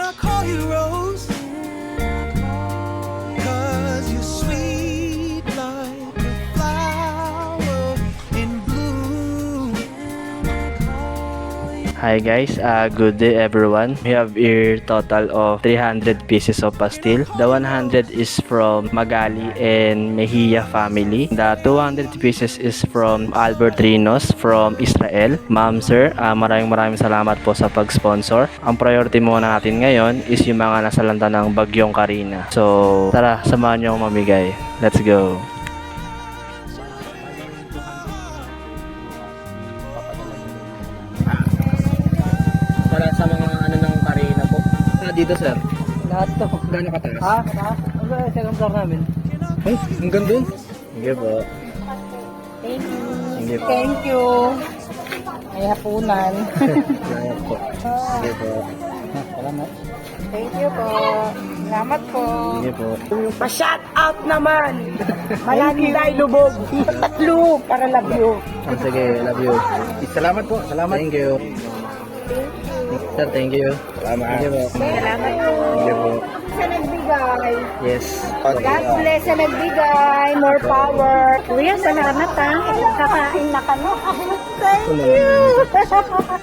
I call you Rose, 'cause you're sweet like a flower in bloom. Hi guys, good day everyone. We have here total of 300 pieces of pastil. The 100 is from Magali and Mejia family. The 200 pieces is from Albert Rinos from Israel. Ma'am sir, maraming salamat po sa pag-sponsor. Ang priority muna natin ngayon is yung mga nasalanta ng Bagyong Karina. So tara, samahan niyo akong mamigay. Let's go. Para sa mga ano ng Karina po. Dito sir. Lahat to. Gano'n kataas? Ha? Ano ba second floor namin? Ay, hanggang dun? Sige po. Thank you. Sige po. Thank you. May hapunan. Salamat po. Sige po. Salamat. Thank you po. Salamat po. Sige po. Pa-shout out naman. Malanday Lubog. Tatlo para love you. Sige, love you. Salamat po. Salamat. Thank you. Sir, thank you. Salamat. Sige po. Salamat po. Sige po. Sa nagbigay. Yes. God bless sa nagbigay. More power. Kuya, salamat ha. Kakain na kami. Thank you.